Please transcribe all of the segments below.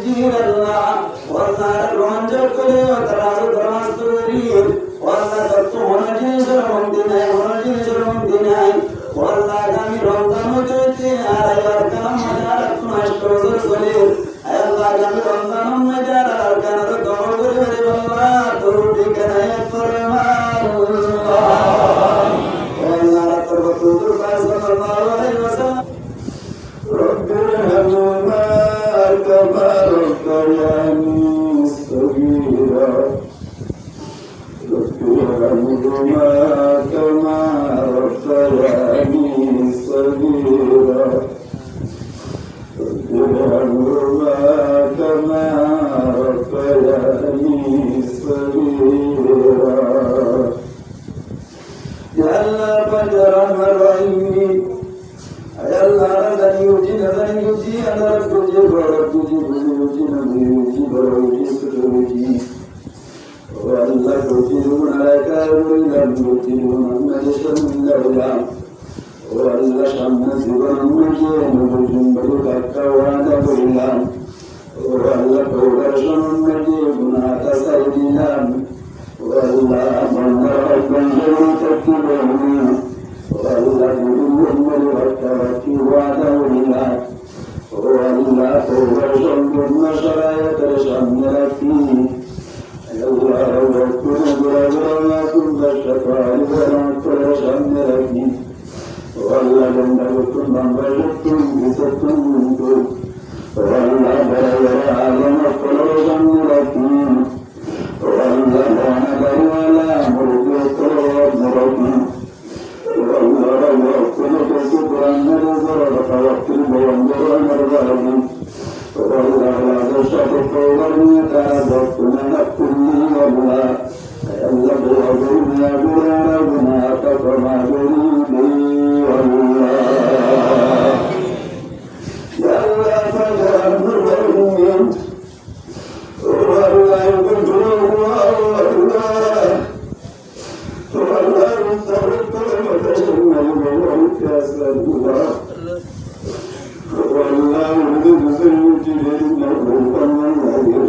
জির আল্লাহ ওয়াল্লাহ রঞ্জন করে তারা দরমাস্ত করি ওয়াল্লাহ তত মনে জিনিসের মন্দির নাই মনে জিনিসের মন্দির নাই ওয়াল্লাহ আমি রমজান হইতে আর কালাম মাজার নষ্ট করে আল্লাহ আমি রমজান মাজার আর কানার দমন করে আল্লাহ তোর ঠিকানা ফরমান ওয়াল্লাহ তোর বতুর কাছে সাল্লাল্লাহু আলাইহি ওয়াসাল্লাম রব্বিরহামহুমা কামা রাব্বায়ানি সগীরা ربنا كما ربياني صغيرا ربنا كما ربياني صغيرا يا الله بدر الرحيم يا الله غني وجينا غني وجينا رب وجينا والله يجيبون عليك ويلم يجيبون عما يشتم من الأولام والله شمس يبون مجين وجنبه كالكوانا ويلام والله كوغر شم مجيبون أتسايدينام والله من ربنا تكتبون والله يجيبون مجيبك وكوانا ويلام والله كوغر شم مشرايا شم نرفيه الله ربكم برغما كل شفاعي ونعطر شمركي والله جنبكم من بجدتم بسكتم منكم والله برغم عالم قلو شمركي والله وانا برغلا مرد قلو ابنركي والله ربكم كسبرا نرزر فوقتل بينظر مرضاكي والله لا تشرك ولم يتعبدنا نكتني والله الله بغضنا برغنا كفما بريدي والله يا الله فجر الرحيم والله كنت والله والله مستغرق وتشمل الموت يا سيدنا والله يريد سيدي إنه فمن غير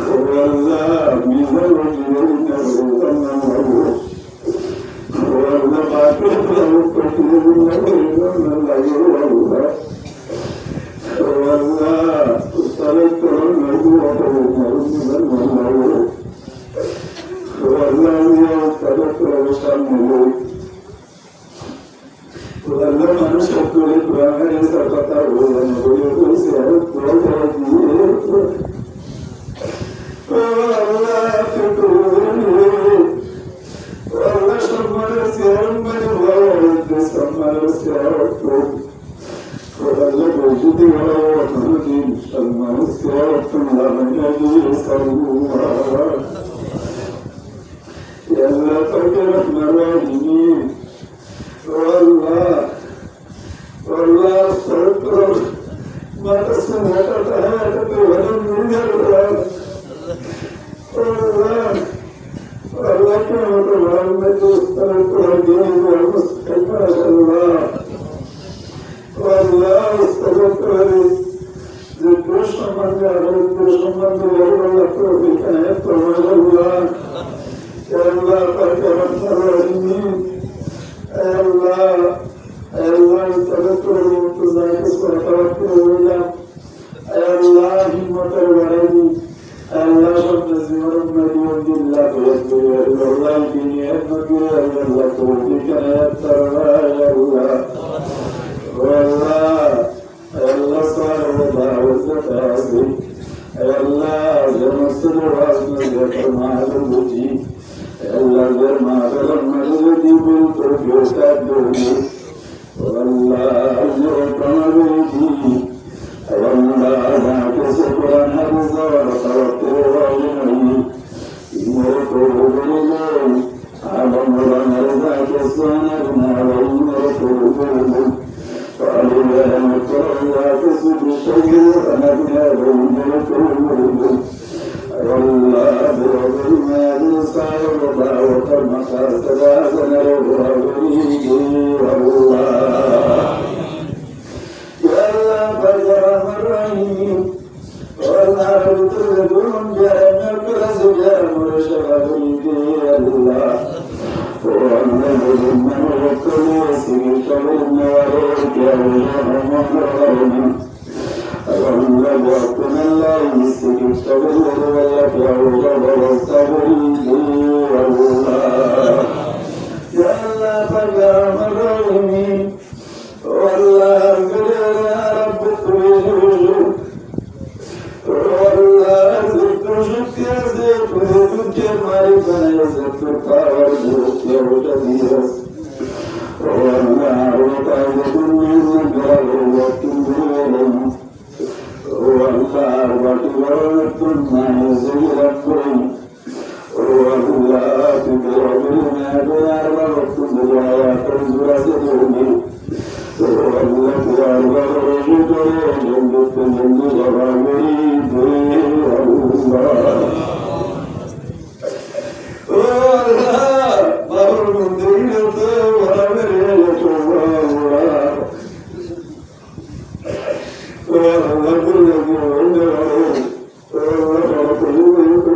والله بزوج إنه فمن غير والله قاتل له كثير من غير والله والله اختلت المجوع من غير والله يختلت وشمله والله ما نشكر القرآن سقطه ونقول سيرت وتهديه والله تكوني والله شمل سيرت من الغرب شمل سيرت والله بوجودي ووجودي شمل سيرت من يدي سرورا يا الله فكرت مراهني والله والله استغفر ما تسمعت حياتك ولم يجرب والله والله كما محمد استغفر الدين والمستقبل الله والله استغفر ذكر الشمال ذكر الشمال والله توفيق يطلع الله يا الله فكرت الراحمين يا الله يا الله تذكر وتذاكر وتوكل يا الله همة الورد يا الله شمس زمر مدين الله ويسر يا الله ديني أمك يا الله توفيق يا ترى يا الله والله يا الله صار الله وزكاسي يا الله جمسر واسم ذكر ما الوجي يا الله غير ما ظلم الذي بالتوفيق تدوني والله يوم بيتي والله لا تسكر نبزر توكل وعلمي إنه بلغي على مران رزاك الصنعنا وإنه قالوا لا نكر لا تسد الشيء ونبنى بين والله برب المال صار وضعوك المقاصد ونروها بريد والله يا الله فجر الرحيم والله تردون جهنم كرسجان ورشغل في الله والنبي من وكل سيكون النوارك يا وجههم والنبي أكون الله سيكون الولك يا وجههم الله يا الله فقام الراحمين والله أغفر يا رب الطويل والله ذكر شكر ذكر جمال فنذكر فارجوك يا وجدير والله وقعدت من ذكر وكبر والله وكبرت ما يزيد الكريم والله تبرمنا بيار وكل جايات الزرزدوني والله يا رجل جنبت من جرامي الله والله بحر من دينة ورمرية الله والله كل يوم والله كل يوم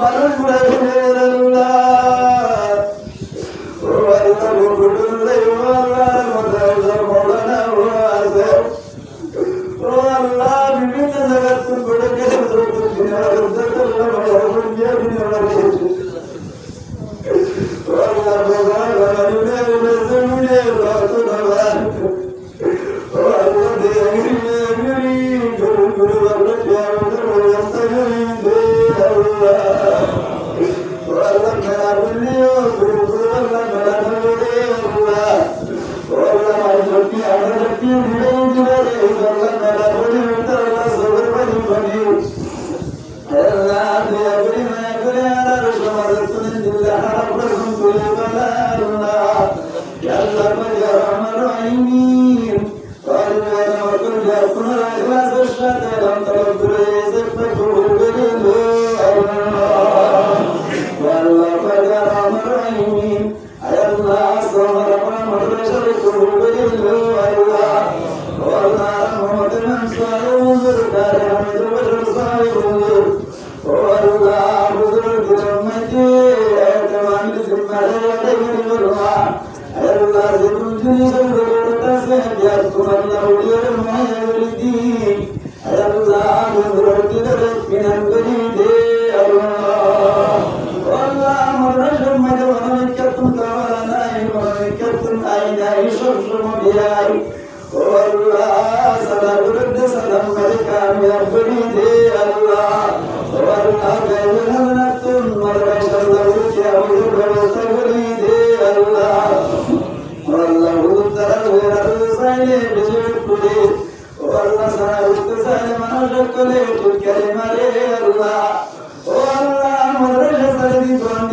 মানুষ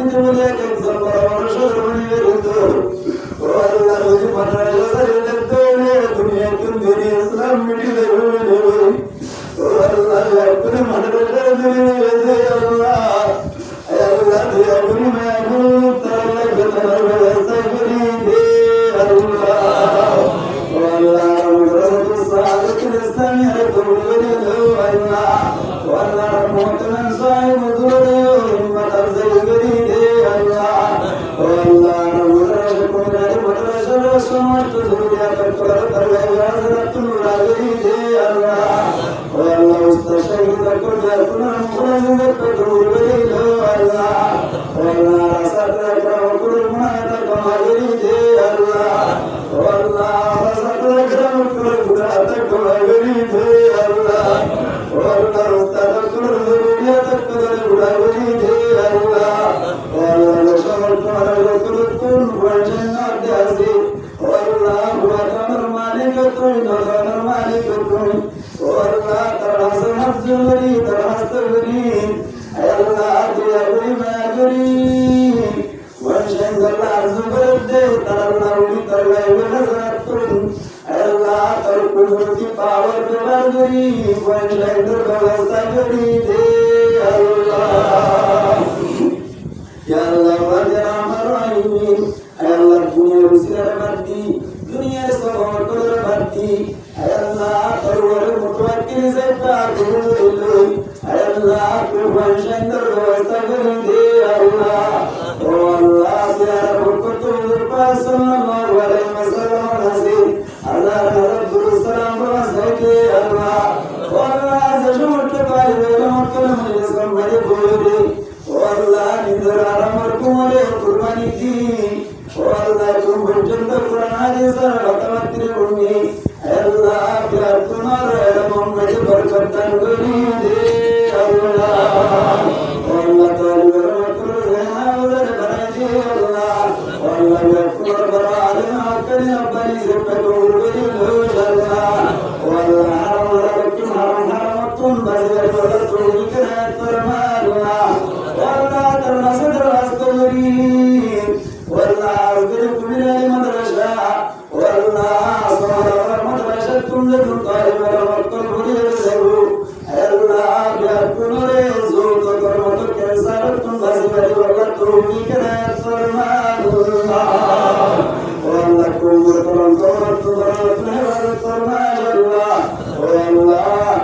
বিভিন্ন জায়গায় Allah